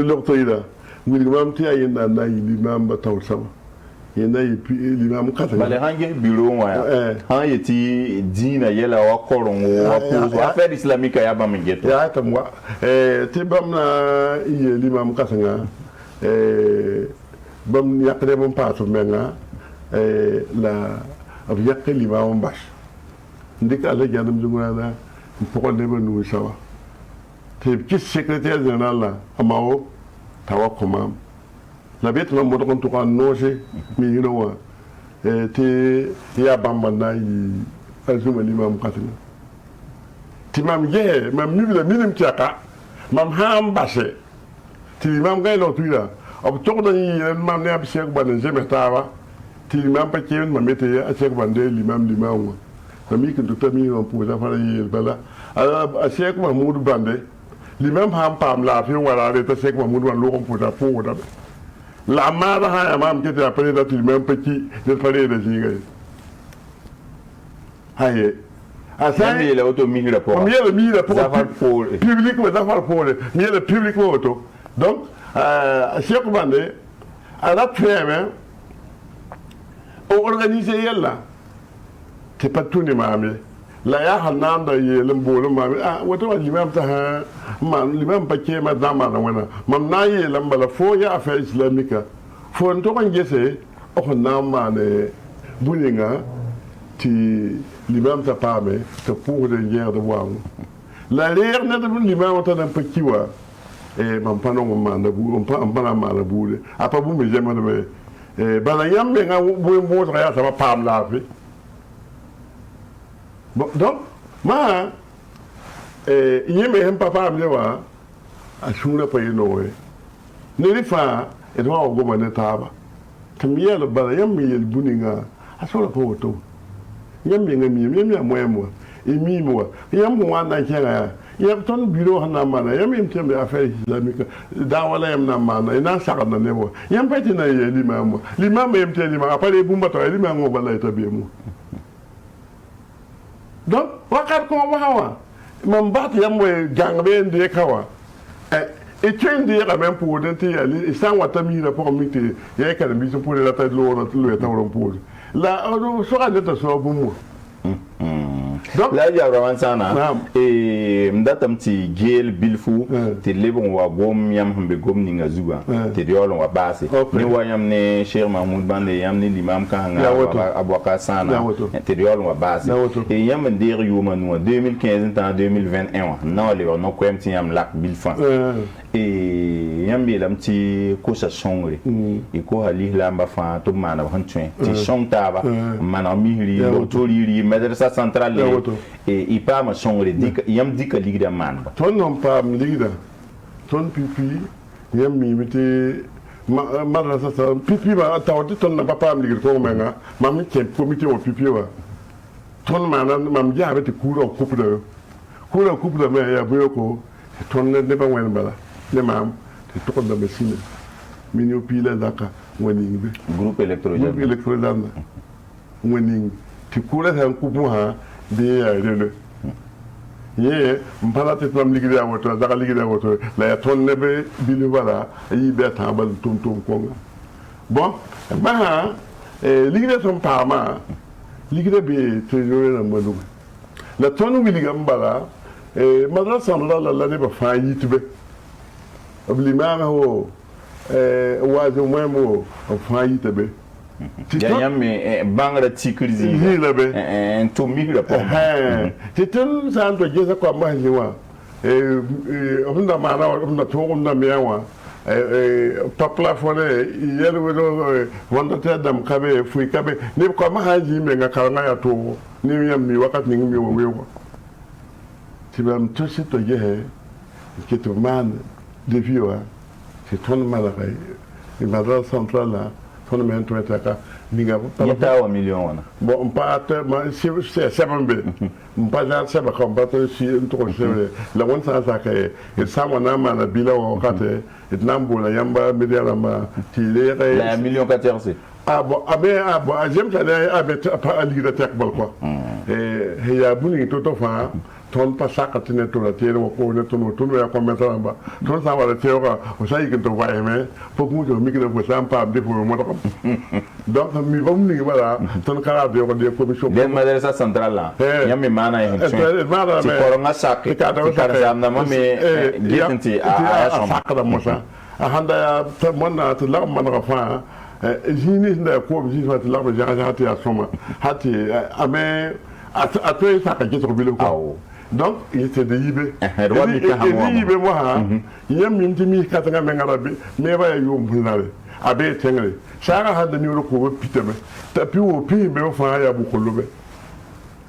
loktoida wiligmam ti ayenda na limam ba taw sama yenda limam kata bale hange biro wa han yeti dina yela wa korongo wa pour affaire islamique ya bam geto ya tamwa ti bam na ye limam kata nga bam yakre bam paatu menga la ab yakre limam bash ndika ala janam jungana pourquoi ne nous savoir te qui secrétaire général là amao tawa komam la bête na moto kon to kan noje mi you know te ya bamba na yi azuma limam katina ti mam ye mam mi la minim tiaka mam ham basse ti mam gay lo tuila ob tok da yi mam ne ab cheikh ban jeme tawa ti mam pa ken mam mete a cheikh ban de limam mi kin to mi on pour fa yi bala a cheikh mahmoud bande limam ham pam la fi wala re ta cheikh mahmoud wan lo ko pour da pour da la mara ha mam ke ta pare da ti limam pa ki de pare da ji gay haye Yam ye la auto mihira pour. Mi le mihira pour public mais d'affaires pour mi le public auto. Donc Cheikh Bande à la trêve organiser yalla. C'est pas tout ni mamé. La ya hanan da ye lembo le mamé ah wato limam ta ha man limam pa ke ma dama na wana. Mam na ye lambala fo ya affaire islamique. Fo nto ko ngese o na ma ne buninga ti l'imam ta pame te pour de guerre de wang la leer na de l'imam ta na pekiwa e mam pano manda bu on pa na mala bu apa bu me jema de bana yam me nga bu mo ta ya ta pam la fi bon donc ma yeme hem papa am lewa a shura pa yino e ne ri fa e do go ma ne taba tamiya le bana yam me yel buninga a so la po to yam mi mo e mi mo yam mo wana kera yam ton biro hana mana yam im tembe affaire islamique da wala yam na mana ina saka na nebo yam pati na ye limam yam te limam apale bumba to limam ngo bala to be mo donc wakat ko hawa mam bat yam we jangbe ndi kawa et tu es dire même pour denter ali sans watami rapport mité ya ka bi so pour la tête lo ta pour la on sera de ta so bu mo donc la ya rawan sana e mdatam ti gel bilfu te lebon wa gom yam hambe gom ni ngazuba te diolon wa base ni wa yam ne Cheikh Mahmoud Bande yam ni limam ka nga abwaka sana te diolon wa base e yam ndir yuma no 2015 en 2021 non le no ko mti yam lak bilfan e yam belam ti ko sa songre e ko hali lamba fa to mana han twen ti song taba mana mihri lo tori madrasa centrale et il pas ma songre dik yam dik ligda man ton non pas ligda ton pipi yam mi mete madrasa sa pipi ba tawti ton na papa am ligda ko menga mam ke comité o pipi wa ton mana mam jabe te kuro coupe de me ya boyoko ton ne ba wen bala ne mam te to da mesine minyo pile daka woni be groupe électoral woni ti kura tan kupu ha de ya rele ye mpala te tam ligida woto daga ligida woto la ya ton nebe bili wala yi be ta bal tum ko bon ba ha ligida son pama ligida be te jore na madu la ton wi ligam bala madrasa la ne ba fa yitube oblimama ho wazo mwemo fa yitube yam me bangra tikrizi en to migra po titul san to jesa ko ma hiwa onda mana onda to onda mewa papla fone yelo do wonda te dam kabe fu kabe ni ko ma haji me nga kala ya to ni yam mi wakat ni mi wo wo tibam to se to je ke to man de viwa c'est ton malade il madra centrale là ton men to etaka minga yata wa million wana bon pas ma c'est sabambe pas là c'est pas comme pas si to c'est la one ça ça que et ça wana mana bila wa kate et nambo la yamba media ma tilere la million 14 ah bon j'aime ça avec pas ligue tek bol quoi et ya buni to fa ton pas sakatine to la tele ko ne to ya ko metara ba ton sa wala tewa o sai que to va aimer faut que mo mi que ko sam pa de pour mo to donc mi ba mu ni wala ton kala de ko de commission den madrasa centrale là yam mi mana yin ti ko nga sak ka sam na me getenti a sakada mo sa handa ta mona to la man ra fa jini nda ko bi fa la ba ja hati asoma hati ame atoy saka ke to bilo ko donc il était de yibé yibé moi yam minti mi katanga mengarabe me ba yo mbulale abe tengre sara hada ni ro ko pitebe tapi wo pi be fa ya bu ko lobe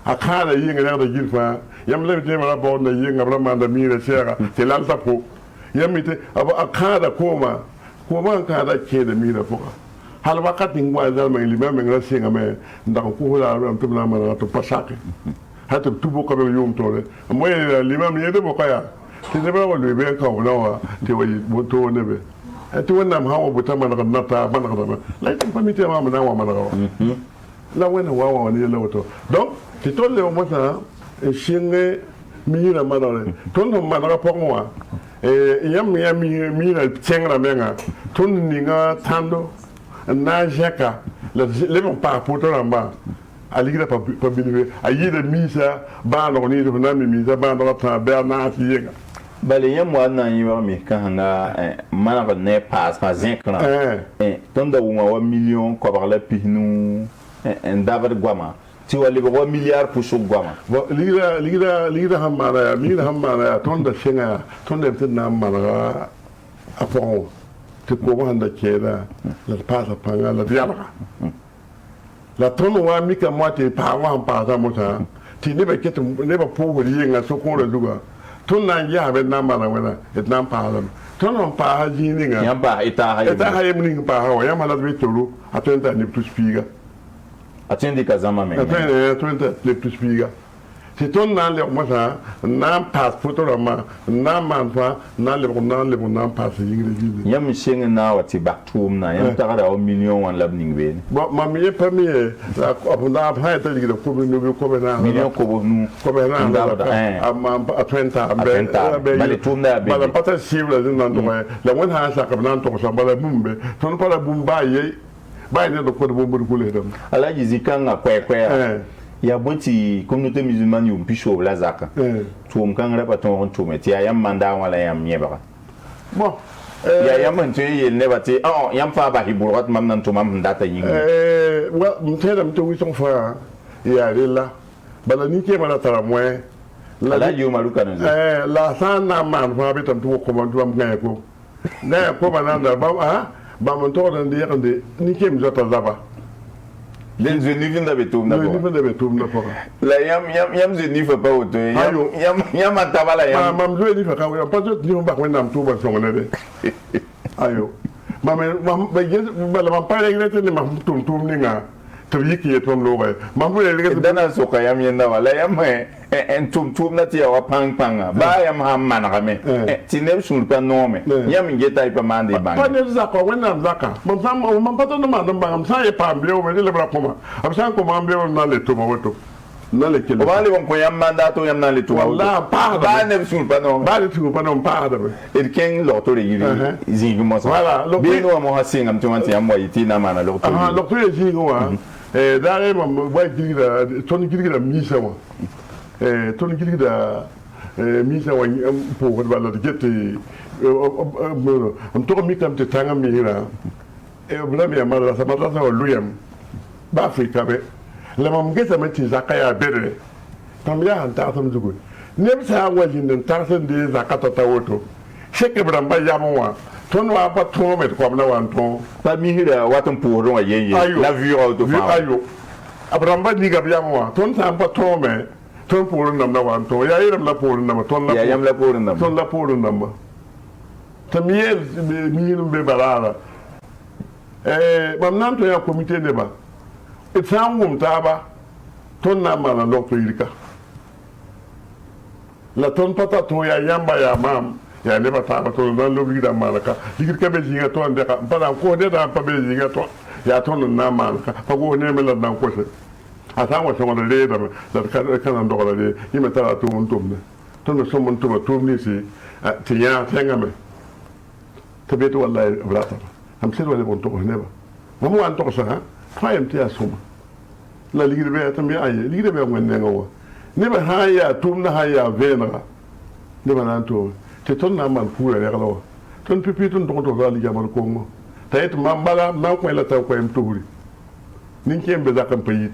akara yinga da girfa yam le te mara bon da yinga bra man da mira sera te lan tapo yam ite aba akara koma ka da ke da mira foka hal wakatin wa da mai lima men ra singa me nda ko la ram tum na mana to pasake hatu tubo ko yum tole moy lima mi yede bo kaya te de ba wo be ka wo wa te wo bo to ne be te wannan hawo buta mana ga nata mana ga la tin pamite ma mana wa mana ga la wena wa wa ni la woto donc te tolle o mota e shinge mira mana le ton no mana ga pokwa yam mira tsengra menga ton ninga tando na jaka le bon pa poto ramba aligira pa binibe ayida misa ba no ni do na mi misa ba no ta ba na ti yega bale yam wa na yi wa mi kan nga mana ba ne pass pa zinkra ton da wa million ko ba la pihnu en david gwama ti wa le ba milliard pour so gwama bo ligira hamara ton da shinga ton da na mara apon te ko wanda keda la pasa panga la diabra la ton wa mi ka moite pa wa pa ta mota ti ne ba ketu ne ba po wo yinga so ko la duga ton na ya be na mara wala et na pa la ton on pa ha jininga ya ba ita ha yem ning pa ha ya mala be tolu atenta ne plus piga atende kazama men atenta le plus piga si ton na le mota na passport la ma na manfa na le pass yingre yam shinga na wati baktum na yam tagara o million wan labning be bo ma mi premier la ko na pa ta ligue ko no be ko na million ko nu ko be na am atenta be bale tumna be bala pata sivla din nan to la won ha sa ka nan to sa bala bumbe ton pala bumba ye ba ne do ko bumbu ko le dam alaji zikanga kwe ya bonti communauté musulmane yum pisho la zaka tum kan rapa ton tum ti ya manda wala yam nyeba bon ya yam ntu yel ne bati yam fa ba hiburat mam nan tum mam data yin wa mtela mtu wison fa ya rela bala ni ke mala tara moy la yu maluka no la sana man fa betam tu ko man tu am ngaya ko bananda ba mon to dan de yakande ni ke mzata zaba les jeunes da betum na ko la yam jeunes fa pa auto yam tabala yam mam jeunes fa ka wa pa jot ni ba ko nam to ba so ngene de ayo mam ba je ba la pa regrete ni mam tum ni nga to yiki etom lo ba mam bu regrete dana so ka yam yenda wala yam en tum na ti wa pang ba yam ham man game ti ne sul pa no me yam ngeta ipa mande bang pa ne za ko wena zaka mam pa to no man bang sa e pa mbeo me le bra koma am sa ko mam mbeo na le to ma woto na le kele ba le won ko yam manda to yam na le to wala pa ba ne sul pa no ba le sul pa no pa da e ken lo to re yiri zingu mo wala be no mo hasingam to man ti am wa iti na mana lo to lo to e zingu wa dare mam ba gigira ton gigira misa wa ton gigira misa wa po ko bala de gette am to mi tam te tanga mi hira bla mi amara sa mata sa luyam ba afrika be le mam geta meti zakaya bere tam ya anta tam zugo nem sa wajin den tarsan de zakata tawoto sheke bramba yamwa ton wa pa ton met ko na wan ton pa mi hira watan po ron yeye la vue auto fa ayo abramba ni gab yamwa ton sa pa ton me ton po nam na wan ton ya iram la po nam ton la ya yam la po nam ton la po nam tamiel mi be balala mam nan to ya comité de ba et sa ngum taba ton na mala lokto yirika la ton pata to ya yamba ya mam ya ne ba taba to dan lo gida malaka yirika be jinga to ande ka bala ko de da pa be jinga to ya ton na malaka pa go ne me la dan ko se ata wa so de le da ka nan do la de yima tara to mun tum ne ton so mun tum ni si ti ya tenga me tabeto wallahi brata am sir wala bon to ne ba mo an to sa fa yam ti asuma la ligide be tambi ay ligide be ngon ne ngo ne ba ha ya tum na ha ya venra ne ba nan to te ton na man pura ne galo ton pipi ton to ga li jamal ko mo tayet mambala na ko la taw ko em tuuri nin ke be zakam payit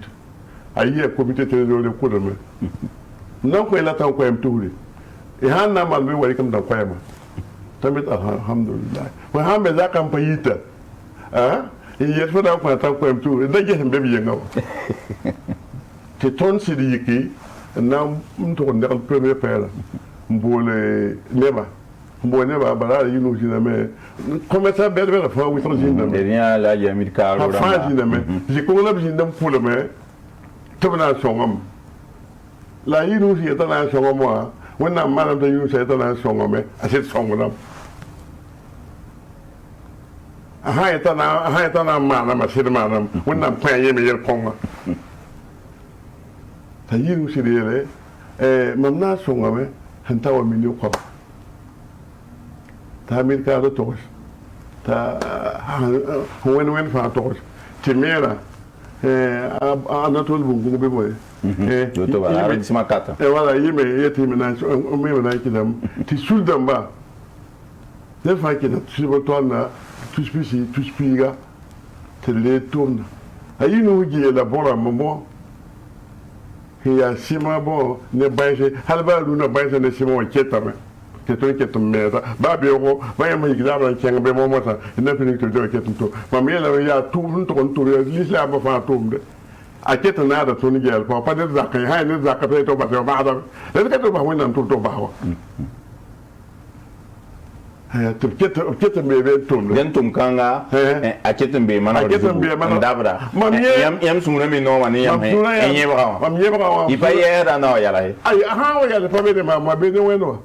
ay ye comité trésor de ko de me na ko la taw ko em tuuri e han na man be wari kam da ko ma tamit alhamdulillah wa ha be zakam payita yes fa da ko ta ko em tuuri da je hembe bi yenga te ton si di yiki na mto ne le premier père mbole neba bara yi no jina me comme ça belle fa wi ton jina me rien la ya mi ka ro fa jina me ji ko na jina pour me to na songam la yi no ji ta na songam moi wonna manam da yi no ta na songam me asit songam ha ta na manam asit manam wonna pa yi me yer konga ta yi no si de mam na songam me hanta wa mi ko ta mir ka do tos ta wen fa tos ti mera anatul bungu be boy do to ba ara sima kata wala yime yeti mena me na kidam ti suldam ba ne fa kidam ti bo tonna tu spiga te le tourna ayi no gi la bora mo ya sima bo ne baise halba lu na baise ne sima ketame ketum meta ba be ko ba ya mai gida ban ken be mo mota ina fini to do ketum to ma me la ya tu to to lisla ba fa to mbe a ketum na da to ni gel pa ne zakai ha ne zakai to ba ba da le ke to ba wona to ba wa to ketum be to mbe den tum kanga a ketum be mana dabra yam sumuna mi no wani yam enye ba mam ye ba ipa ye da no ya la ai ha wa ya le pa be ma be ne weno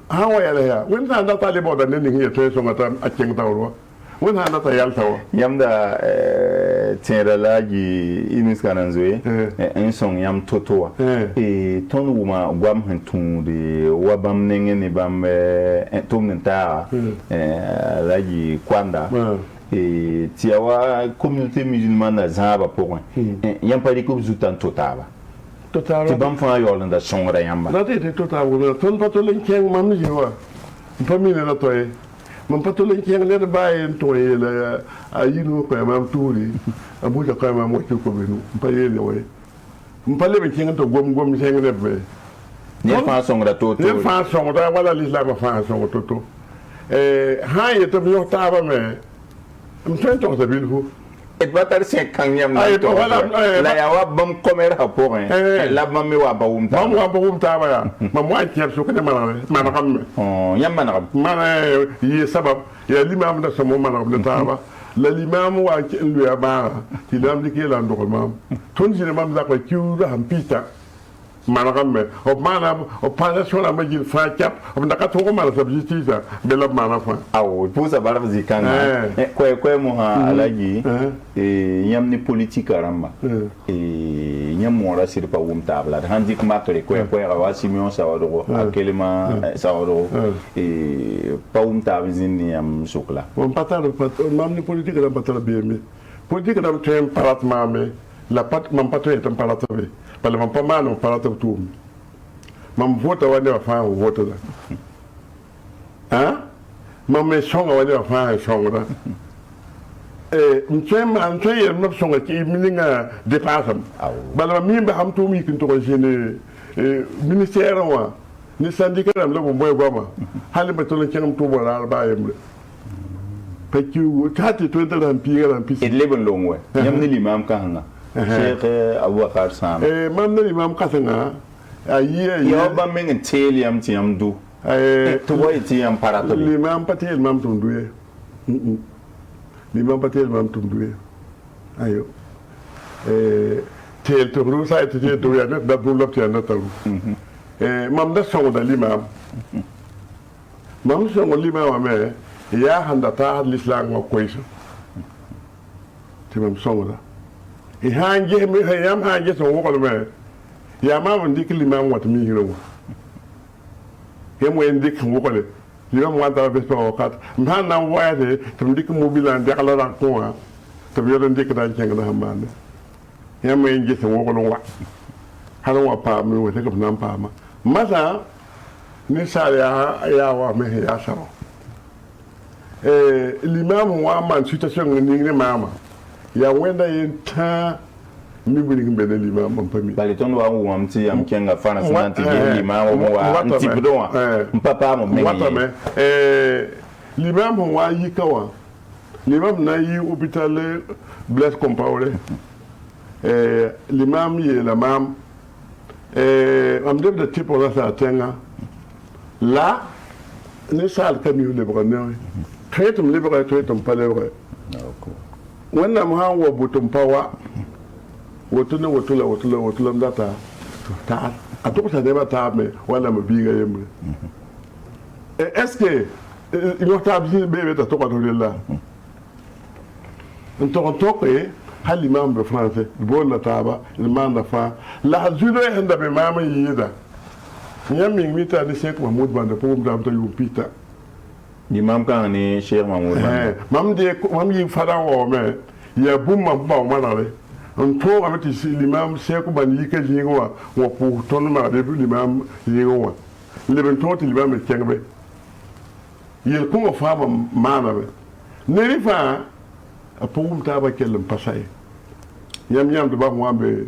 hawa ya ya wen ta da ta le boda ne ni ya to so mata a kin ta ro wen ta da ta yal ta wo yam da tiera la gi inis kanan zoe en son yam totoa ton wuma gwam hantun de wabam nenge ne bam tom nta la gi kwanda tiawa communauté musulmane na zaba point yam pa di ko zutan totaba ti bam fa yol da songra yamba da te tota wo ton patolen ken mam ni wa famille la toy mam patolen ken le ba en toy la ayinu ko mam turi abuja ko mam mo ko benu pa yele we mpale be ken to gom sen ne be ne fa songra to ne fa songra wala l'islam fa songra to ha ye to yo taba me mtento to bilhu et batar se kanyam na to la ya wa bam komer ha po la bam mi wa ba ta ba ya ma mo an tier so ko mana xam me yam mana yi sabab ya limam da samo mana xam ta ba la limam wa ci lu ya ba ti lam di ke la ndokol mam ton jine mam za ko kiu da ham pita mana xam me o pana so la ma jil fa cap o ndaka to ko mana sabji ti sa be la mana fa aw pour ça bala zikanga ko mo ha alaji yam ni politique aramba nyam mo ra sir pa wum tabla handi ko matore ko wa simion sa wado akelema sa wado pa wum tabzin yam sukla on patalo mam ni politique ra patala bien politique ra tem parat mame la pat mam patore tem parat be pale mam pamano parat tu mam vota wande wa fa vota da mam me songa wande wa fa songa mtwe no songa ki mininga depasam bala mi ba ham to mi kin to jene ministère wa ni syndicat am la bo boy goma hali ba to len kenam to bo la ba yemle peki tati to da ran pi et leben longwe yam ni limam ka hanga Sheikh Abubakar Sam mam ni limam ka hanga ayi yo ba men teliam tiam du to way tiam parato limam patel mam to duye limam patel mam to duye ayo tel to ru sa te do ya da bu lop ti na taru mam da so da limam mam so limam me ya handa ta l'islam ko koyso ti mam so da e hanje me yam hanje so wo me ya mam ndik limam wat mi hiro yam wen dik wo ko le limam wanta be so kat man na waade to ndik mobilan de kala ran ko to yo ndik da jeng na hamane yam wen ndik wo ko wa hala wa pa mi wo te ko nam pa ma masa ni sa ya wa me ya sa l'imam wa man situation ni ni mama ya wenda yenta mi buri ngbe na l'imam mon pami bali ton wa wo am ti am kenga fana santi l'imam wo wa anti bidon papa mo me l'imam wa yikawa l'imam na yi hôpital Blaise Compaoré l'imam yela mam am deb de tipo la sa tenga la ne sal kam yu lebra ne kretum lebra kretum pa lebra wannan ha wo butum pawa wotuna wotula ndata ta atukuta deba ta me wala mabinga yemre est-ce que il y a des bébés de toi là on toque hal imam be français bon la taba il manda fa la judo handa be mama yida nyami mita ni Cheikh Mahmoud bande pour dam ta yu pita imam kan ni Cheikh Mahmoud mam yi fada wo me ya bumma ba manale on to amati l'imam Cheikh ban yi ka jinwa wo pour ton ma de l'imam yinwa le ben to l'imam kengbe yel ko fama mana be neri fa a pugum taba kellum pasay yam de ba mo ambe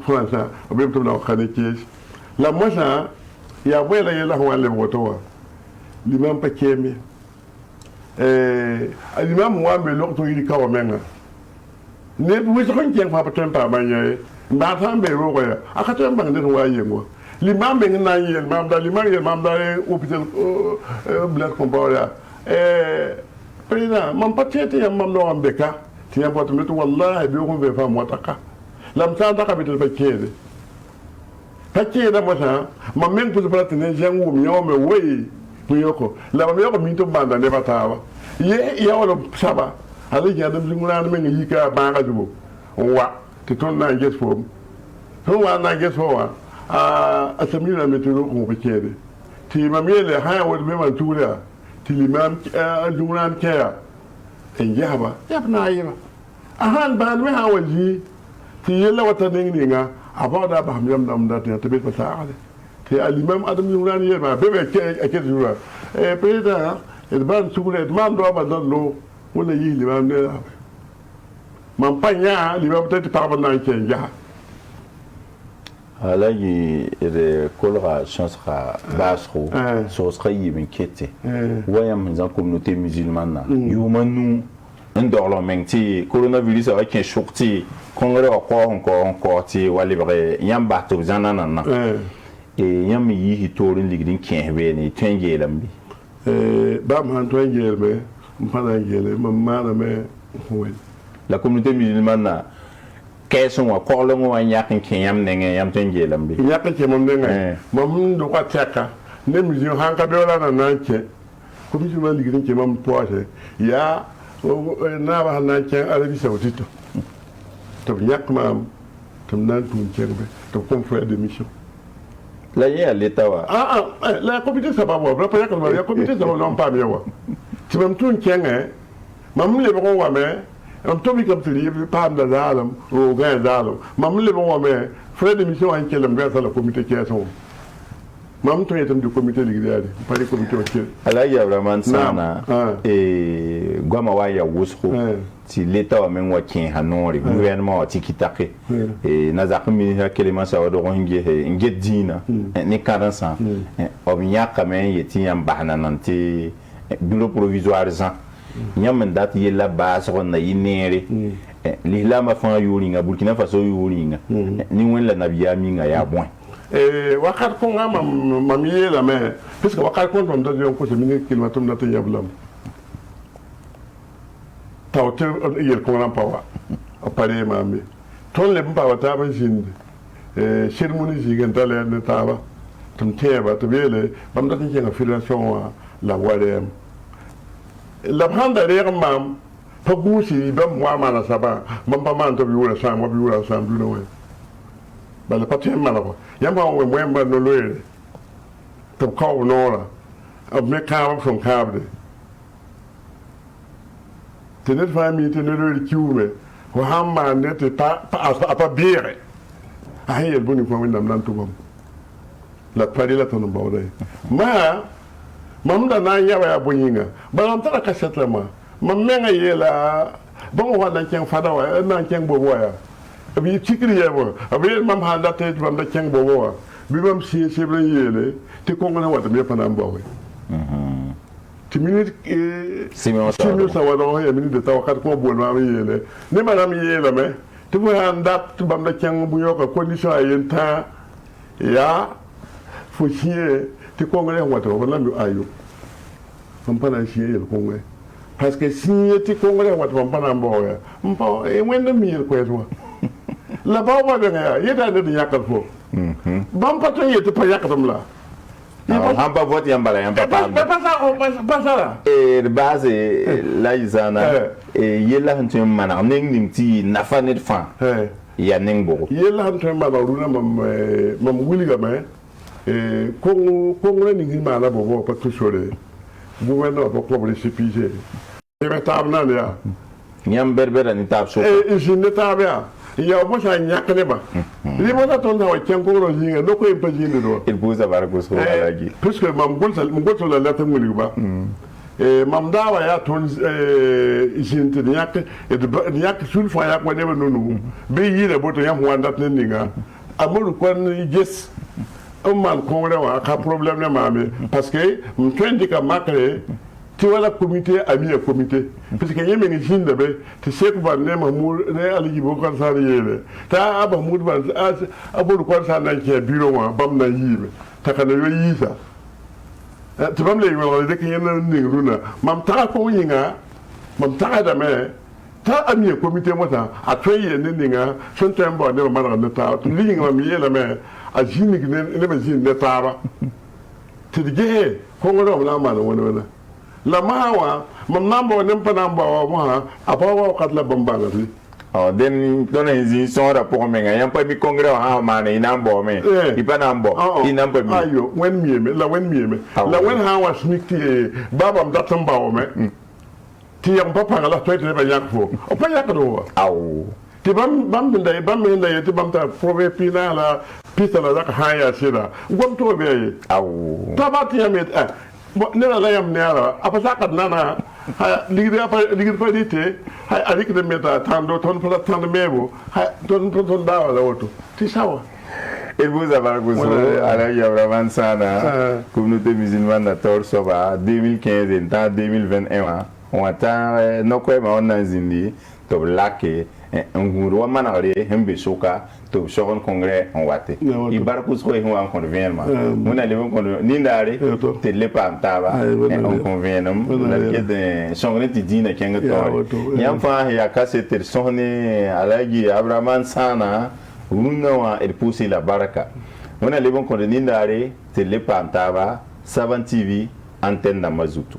français be to na khane kies la moja ya wela yela ho wala woto wa l'imam pa kemi l'imam mo ambe lo to yidi kawo menga ne bu so kon keng fa pa tempa ba nyaye ba tambe ro ko ya akata mbang de wa yengo l'imam ben na yel mam da l'imam yel mam da hôpital bled comporia président mam patete yam mam no ambeka tiya boto metu wallahi bi ko be fa motaka lam ta da ka bitel ba kede pakeda mo sa mam men pour pratene jangu mi o me wey bu yoko la mam yoko mi to banda ne batawa ye ya wala saba ala ya dum zungulana men yika ba ga jubo wa te ton na nges fo to wa na nges fo wa a samira metero ko bekede ti mamele haya wad be man tura ti limam jumran kaya en jaba yabna yiba ahan ban me hawaji ti yella wata ninga abada ba hamyam dam da te be fasaade ti alimam adam jumran yeba be ke jura president e ban sugure man do ba do wala yi limam ne man panya limam te pa ba nan ke jaha alayi de kolra chansra basro so sera yimin kete wayam dans communauté musulmane na yumanu ndorlo mengti coronavirus a ken shokti kongre encore ti walibre yamba to zanana na yam yi hitorin ligdin ken be ni tenge lambi ba man tenge be mpana ngele mamma na me la communauté musulmane na keso wa kolon wa nyakin kenyam nenge yam tenge lambi nyakin ke mom nenge mom do kwa teka ne mizio hanka be wala na nanke ko mi ma ligin ke mom poate ya na ba nanke arabi saudite to nyak mam to nan tun kerbe to confrère de mission la ya leta wa la comité ça ba wa pa yakal ya comité ça non pas bien wa ti mam tun kenge mam le bo wa me am tobi kam tiri pam da zalam o ga zalam mam le bon me frère de mission en kelam ga sala comité keso mam to yetam du comité ligdiade pari comité o kel ala ya vraiment sana goma wa ya wusco ti l'état wa men wa kin hanori gouvernement wa tikitake na zakumi ha kelema sa wa do nge dina ni karansa o binya kamen yeti yam bahna nanti bureau provisoire za nyam dat yella base on na yinere l'islam fa yuringa Burkina Faso yuringa ni wen la nabiya minga ya bon wakat ko ngama mamiye la me puisque wakat ko ndom do ko se mini kilmatum na te yablam tawte yel ko ran pawa apare mami ton le mpa wata ban jinde shermuni jigen tale ne tawa tum teba to bele bam da tin nga federation la wadem la handa reg mam pa gusi bam wa mana saba bam pa man to bi wala sam wa bi wala sam du no we bala patem mala ko yamba we mwemba no loere to ko no la ab me ka from kabde tenet fami tenet kiume ko hamma nete pa apa biere ayel boni ko windam nan to bam la pari la to no bawde ma mamda na yawa ya bunyinga balam tara kaseta ma mammenga yela bon wala ken fada wa na ken bobo ya abi tikri yebo abi mam handa te bam da ken bobo wa bi bam si blan yele te ko ngona wata me pana mbawe ti minute simi sa wada ho ya minute ta wakat ko bol ma yele ne manam yele me te tu vois en date bam da kyang bu yoka condition ayen ta ya fo chier ti congrès wato wala mi ayo on pas na chier le congrès parce que si ti congrès wato on pas na mbo ya mpo e wenda mi ko eto la ba wa da ya yeda de yakal fo bam pa to yete pa yakatam la han pa vote yambala yamba pa pas ça de base la izana yella hantu mana ning ti nafa net fa ya ning bo yella hantu mana runa mam wuliga me ko ni mana bo pa to sore gouverneur ba ko CPG e metam nan ya nyam berbera ni tab so je ne tabia ya mo sa nyakne ba li mo ta ton wa ken ko ro jinga do ko impa jinde do il buza barko so alagi puisque mam gol la lata muli ba mam dawa ya ton jinte nyak e de nyak sul fa yak wane nonu be yire boto yam wanda tan ninga amul kon yes man ko rewa ka problème ne mame parce que m twendi ka makre ti wala comité ami e comité parce que yemi ngi jinde be ti Cheikh Ban ne Mahmoud ne Ali Bokar Sare yele ta aba Mahmoud Ban abul ko sa na ke bureau wa bam na yibe ta kana yo yisa ti bam le wala de ke yena ni runa mam ta ko yinga mam ta da me ta ami e comité mota a toye ne ninga son tembo ne ma na ta li ngi mi yele me a jini ne be jini ne tara ti dige ko ngoro na ma na wona la mawa mam nambo nem pa nambo mo ha apawa kat la bambanga li den don enzi son rapport menga yam pa mi congrès ha ma ne nambo me ipa nambo inampa mi ayo wen mieme la wen ha wa smikti babam datam bawo me ti yam papa la toite ba yak fo o pa yak do aw ti bam ndey ti bam ta prove pina la pista la dak haya sida gom to be aw tabati yamet ne la yam ne ala apa sakat nana ligir pa dite hay adik de meta tando ton pala tando mebo hay ton dawa la woto ti sawa il vous a barguso ala ya vraiment sana communauté musulmane na Torsoba 2015 et 2021 on attend no ko ma on zindi to lake nguro manare hembe soka to sogon congrès on wate i barkus ko en convenement on a levé kon ni ndare te le pam taba on convenum la de songre ti dina kenga to yam fa ya kasete sonne alagi abraman sana unna el pousser la baraka on a levé kon ni ndare te le pam taba 7 TV antenne na mazutu